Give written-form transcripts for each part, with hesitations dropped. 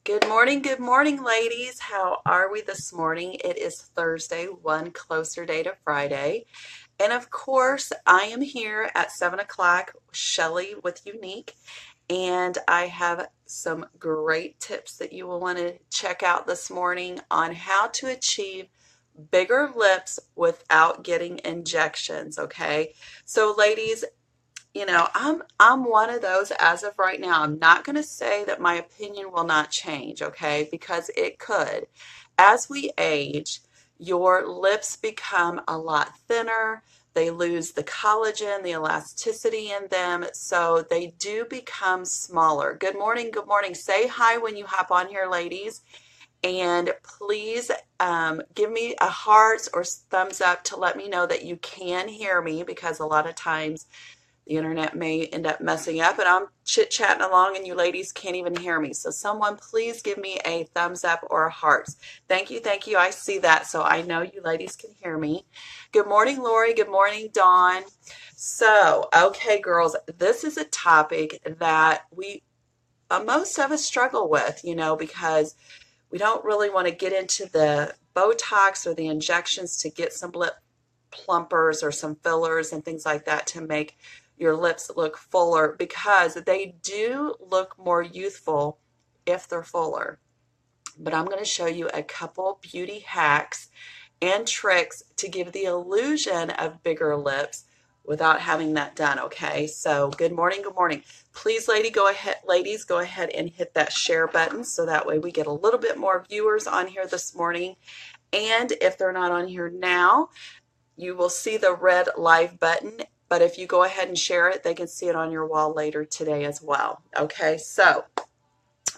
good morning, ladies. How are we this morning? It is Thursday, one closer day to Friday. And of course, I am here at 7 o'clock, Shelly with Unique, and I have some great tips that you will want to check out this morning on how to achieve bigger lips without getting injections, okay? So, ladies, I'm one of those as of right now. I'm not going to say that my opinion will not change, okay? Because it could. As we age, your lips become a lot thinner. They lose the collagen, the elasticity in them, so they do become smaller. Good morning, good morning. Say hi when you hop on here, ladies. And please give me a heart or thumbs up to let me know that you can hear me, because a lot of times the internet may end up messing up and I'm chit-chatting along and you ladies can't even hear me. So someone please give me a thumbs up or a heart. Thank you, thank you. I see that, so I know you ladies can hear me. Good morning, Lori. Good morning, Dawn. So, okay, girls, this is a topic that most of us struggle with, because we don't really want to get into the Botox or the injections to get some lip plumpers or some fillers and things like that to make your lips look fuller, because they do look more youthful if they're fuller. But I'm going to show you a couple beauty hacks and tricks to give the illusion of bigger lips without having that done, okay? So good morning, good morning. Please, ladies, go ahead and hit that share button so that way we get a little bit more viewers on here this morning. And if they're not on here now, you will see the red live button, but if you go ahead and share it, they can see it on your wall later today as well. Okay, so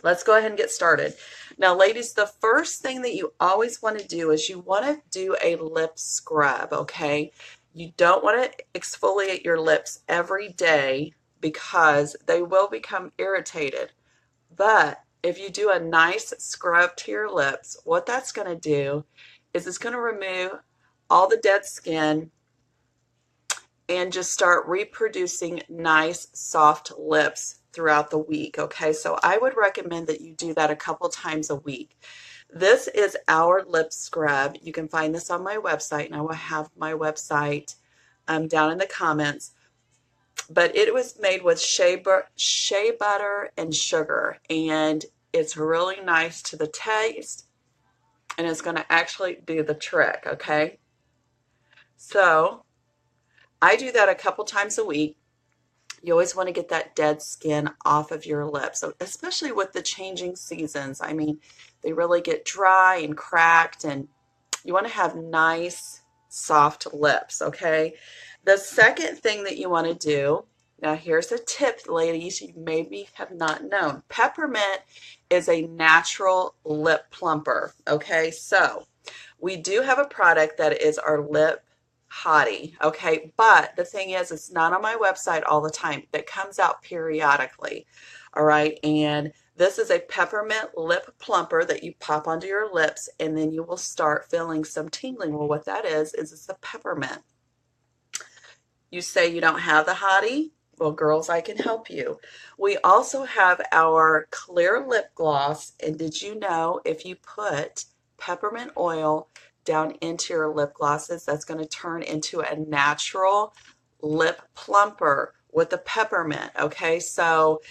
let's go ahead and get started. Now, ladies, the first thing that you always want to do is you want to do a lip scrub, okay? You don't want to exfoliate your lips every day because they will become irritated. But if you do a nice scrub to your lips, what that's going to do is it's going to remove all the dead skin and just start reproducing nice soft lips throughout the week. Okay, so I would recommend that you do that a couple times a week. This is our lip scrub. You can find this on my website, and I will have my website down in the comments. But it was made with shea butter and sugar, and it's really nice to the taste, and it's going to actually do the trick, okay? So I do that a couple times a week. You always want to get that dead skin off of your lips, so especially with the changing seasons. I mean, they really get dry and cracked, and you want to have nice, soft lips, okay? The second thing that you want to do, now here's a tip, ladies, you maybe have not known. Peppermint is a natural lip plumper, okay? So we do have a product that is our lip hottie, okay? But the thing is, it's not on my website all the time. That comes out periodically, all right? And this is a peppermint lip plumper that you pop onto your lips, and then you will start feeling some tingling. Well, what that is it's the peppermint. You say you don't have the hottie? Well, girls, I can help you. We also have our clear lip gloss, and did you know if you put peppermint oil down into your lip glosses, that's going to turn into a natural lip plumper with the peppermint, okay? So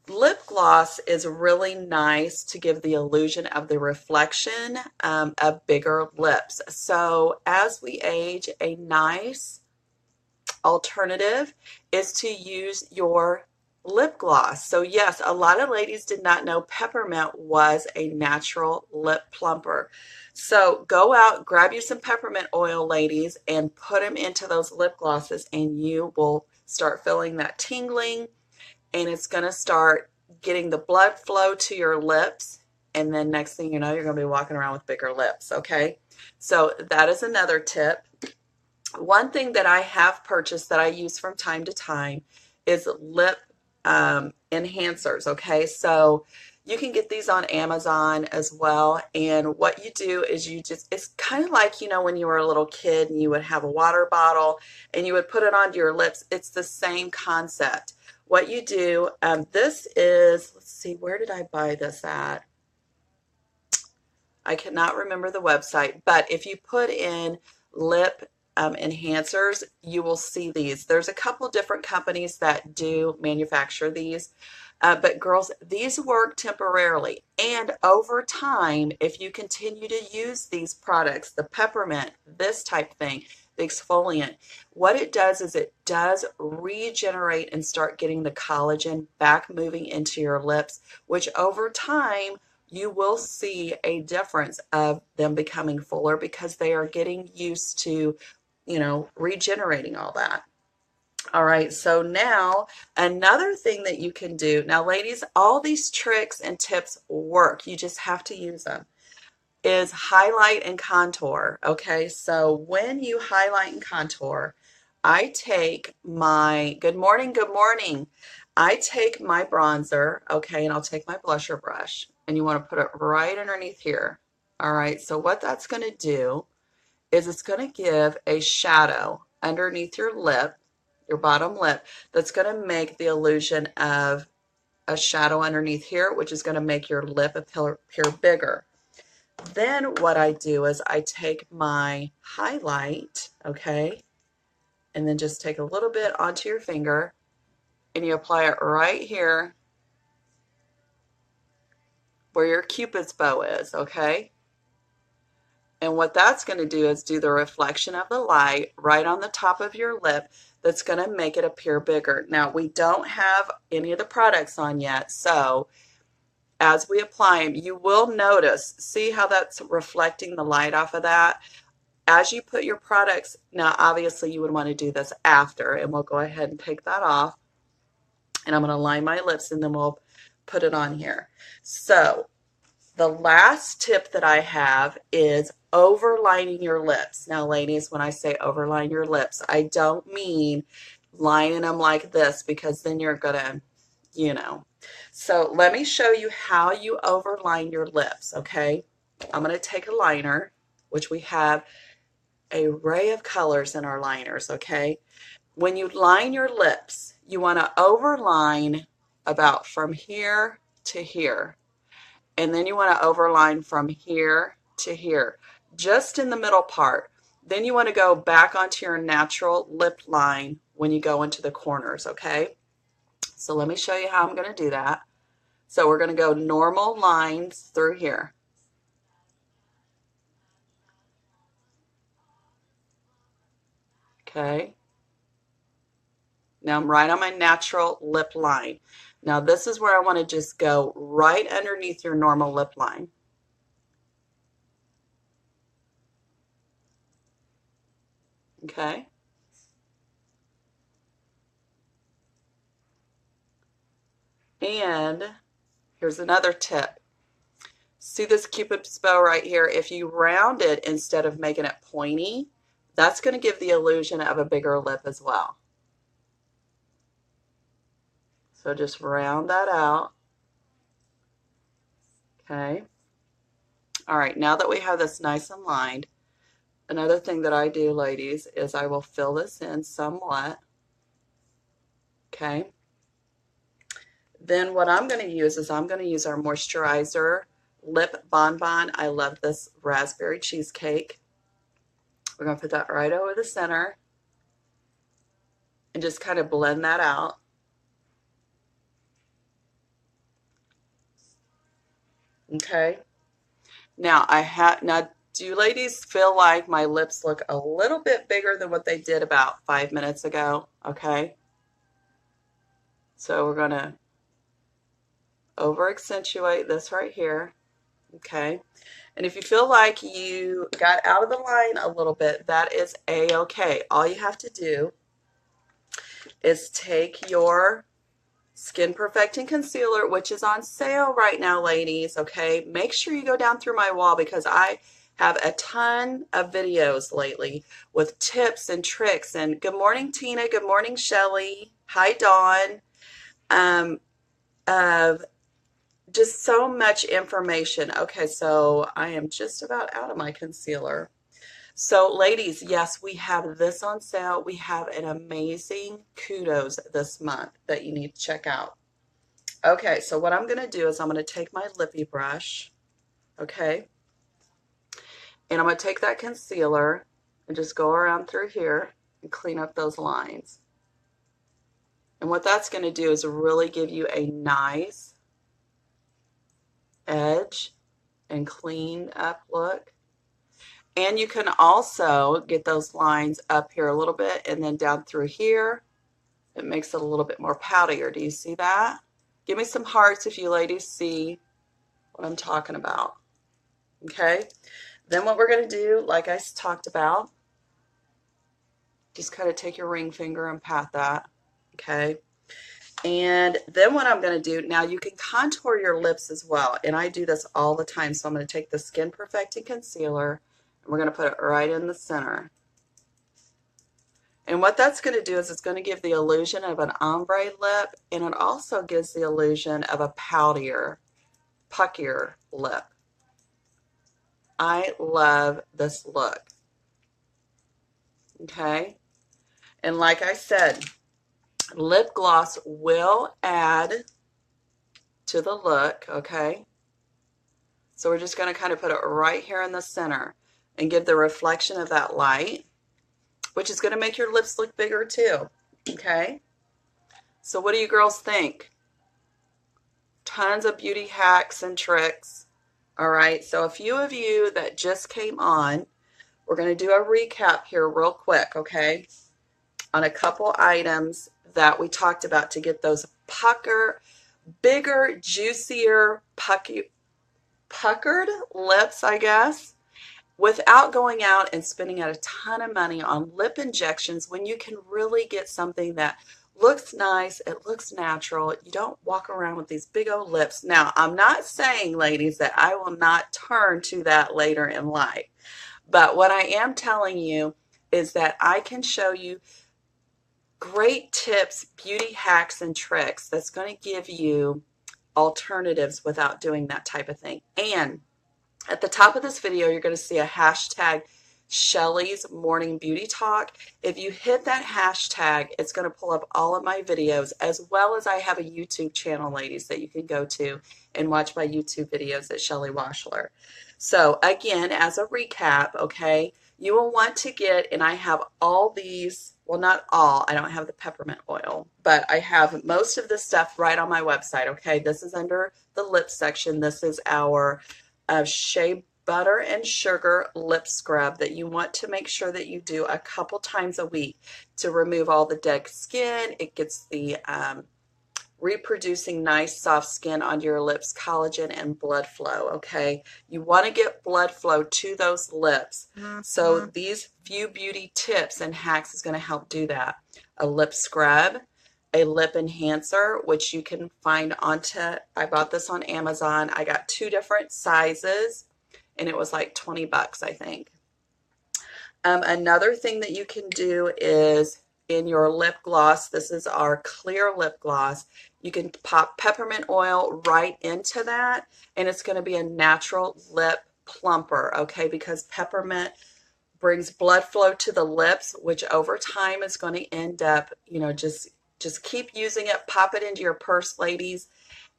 lip gloss is really nice to give the illusion of the reflection of bigger lips. So as we age, a nice alternative is to use your lip gloss. So yes, a lot of ladies did not know peppermint was a natural lip plumper. So go out, grab you some peppermint oil, ladies, and put them into those lip glosses, and you will start feeling that tingling, and it's going to start getting the blood flow to your lips, and then next thing you know, you're going to be walking around with bigger lips, okay? So that is another tip. One thing that I have purchased that I use from time to time is lip enhancers, okay? So you can get these on Amazon as well, and what you do is it's kind of like, when you were a little kid and you would have a water bottle and you would put it onto your lips. It's the same concept. What you do, this is, let's see, where did I buy this at? I cannot remember the website, but if you put in lip enhancers, you will see these. There's a couple different companies that do manufacture these. But girls, these work temporarily. And over time, if you continue to use these products, the peppermint, this type thing, the exfoliant, what it does is it does regenerate and start getting the collagen back moving into your lips, which over time, you will see a difference of them becoming fuller because they are getting used to, regenerating all that. All right, so now another thing that you can do. Now, ladies, all these tricks and tips work. You just have to use them. Is highlight and contour. Okay, so when you highlight and contour, I take my, good morning. I take my bronzer, okay, and I'll take my blusher brush, and you want to put it right underneath here. All right, so what that's going to do is it's going to give a shadow underneath your lip, your bottom lip, that's going to make the illusion of a shadow underneath here, which is going to make your lip appear bigger. Then what I do is I take my highlight, okay, and then just take a little bit onto your finger and you apply it right here where your Cupid's bow is, okay? And what that's going to do is do the reflection of the light right on the top of your lip that's going to make it appear bigger. Now, we don't have any of the products on yet, so as we apply them, you will notice, see how that's reflecting the light off of that? As you put your products, now obviously you would want to do this after, and we'll go ahead and take that off. And I'm going to line my lips and then we'll put it on here. So the last tip that I have is overlining your lips. Now, ladies, when I say overline your lips, I don't mean lining them like this because then you're going to, So let me show you how you overline your lips, okay? I'm going to take a liner, which we have an array of colors in our liners, okay? When you line your lips, you want to overline about from here to here. And then you want to overline from here to here, just in the middle part. Then you want to go back onto your natural lip line when you go into the corners, okay? So let me show you how I'm going to do that. So we're going to go normal lines through here. Okay. Now I'm right on my natural lip line. Now this is where I want to just go right underneath your normal lip line. Okay. And here's another tip. See this Cupid's bow right here? If you round it instead of making it pointy, that's going to give the illusion of a bigger lip as well. So just round that out. Okay. All right, now that we have this nice and lined, another thing that I do, ladies, is I will fill this in somewhat. Okay. Then what I'm going to use is I'm going to use our moisturizer lip bonbon. I love this raspberry cheesecake. We're going to put that right over the center and just kind of blend that out. Okay. Now do you ladies feel like my lips look a little bit bigger than what they did about 5 minutes ago? Okay. So we're going to over accentuate this right here. Okay. And if you feel like you got out of the line a little bit, that is a-okay. All you have to do is take your Skin Perfecting Concealer, which is on sale right now, ladies, okay? Make sure you go down through my wall because I have a ton of videos lately with tips and tricks. And good morning, Tina. Good morning, Shelly. Hi, Dawn. Of just so much information. Okay, so I am just about out of my concealer. So ladies, yes, we have this on sale. We have an amazing kudos this month that you need to check out. Okay, so what I'm going to do is I'm going to take my lippy brush, okay, And I'm going to take that concealer and just go around through here and clean up those lines. And what that's going to do is really give you a nice edge and clean up look. And you can also get those lines up here a little bit and then down through here. It makes it a little bit more powderier. Do you see that? Give me some hearts if you ladies see what I'm talking about. Okay? Then what we're going to do, like I talked about, just kind of take your ring finger and pat that. Okay? And then what I'm going to do, now you can contour your lips as well. And I do this all the time. So I'm going to take the Skin Perfecting Concealer and we're going to put it right in the center. And what that's going to do is it's going to give the illusion of an ombre lip, and it also gives the illusion of a poutier, puckier lip. I love this look. Okay? And like I said, lip gloss will add to the look, okay? So we're just going to kind of put it right here in the center and give the reflection of that light, which is going to make your lips look bigger too, okay? So what do you girls think? Tons of beauty hacks and tricks. All right, so a few of you that just came on, we're going to do a recap here real quick, okay, on a couple items that we talked about to get those bigger, juicier, puckered lips, I guess, without going out and spending out a ton of money on lip injections when you can really get something that looks nice, it looks natural. You don't walk around with these big old lips. Now, I'm not saying, ladies, that I will not turn to that later in life. But what I am telling you is that I can show you great tips, beauty hacks, and tricks that's going to give you alternatives without doing that type of thing. And at the top of this video, you're going to see a hashtag Shelly's Morning Beauty Talk. If you hit that hashtag, it's going to pull up all of my videos, as well as I have a YouTube channel, ladies, that you can go to and watch my YouTube videos at Shelly Washler. So again, as a recap, okay, you will want to get, and I have all these, well, not all, I don't have the peppermint oil, but I have most of this stuff right on my website, okay? This is under the lip section. This is our Shea Butter and Sugar lip scrub that you want to make sure that you do a couple times a week to remove all the dead skin. It gets the reproducing nice soft skin onto your lips, collagen and blood flow, okay? You want to get blood flow to those lips. So these few beauty tips and hacks is going to help do that. A lip scrub, a lip enhancer, which you can find I bought this on Amazon. I got 2 different sizes and it was like 20 bucks, I think. Another thing that you can do is in your lip gloss, this is our clear lip gloss, you can pop peppermint oil right into that and it's going to be a natural lip plumper, okay, because peppermint brings blood flow to the lips, which over time is going to end up, you know, just keep using it, pop it into your purse, ladies,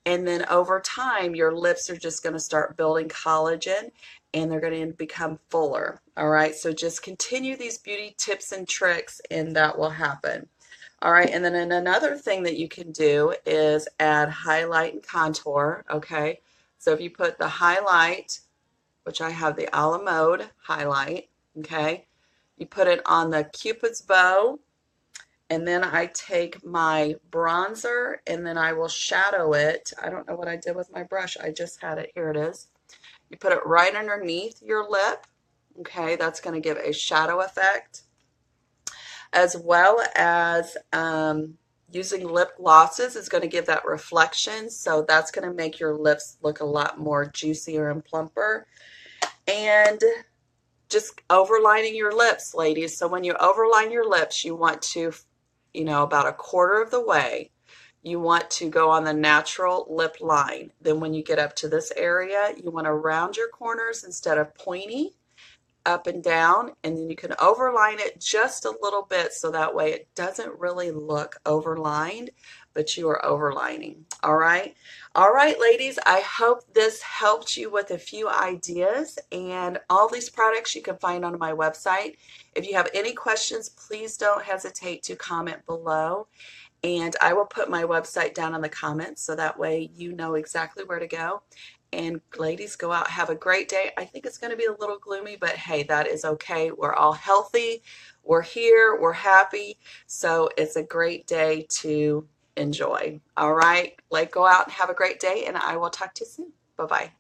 and then over time your lips are just going to start building collagen and they're going to become fuller. All right, so just continue these beauty tips and tricks and that will happen. All right, and then another thing that you can do is add highlight and contour, okay? So if you put the highlight, which I have the a la mode highlight, okay? You put it on the Cupid's bow, and then I take my bronzer and then I will shadow it. I don't know what I did with my brush. I just had it. Here it is. You put it right underneath your lip. Okay, that's going to give a shadow effect. As well as using lip glosses is going to give that reflection. So that's going to make your lips look a lot more juicier and plumper. And just overlining your lips, ladies. So when you overline your lips, you want to, you know, about a quarter of the way, you want to go on the natural lip line. Then when you get up to this area, you want to round your corners instead of pointy, up and down, and then you can overline it just a little bit so that way it doesn't really look overlined, but you are overlining. All right. All right, ladies, I hope this helped you with a few ideas, and all these products you can find on my website. If you have any questions, please don't hesitate to comment below, and I will put my website down in the comments so that way you know exactly where to go. And ladies, go out, have a great day. I think it's going to be a little gloomy, but hey, that is okay. We're all healthy. We're here. We're happy. So it's a great day to enjoy. All right. Like, go out and have a great day, and I will talk to you soon. Bye-bye.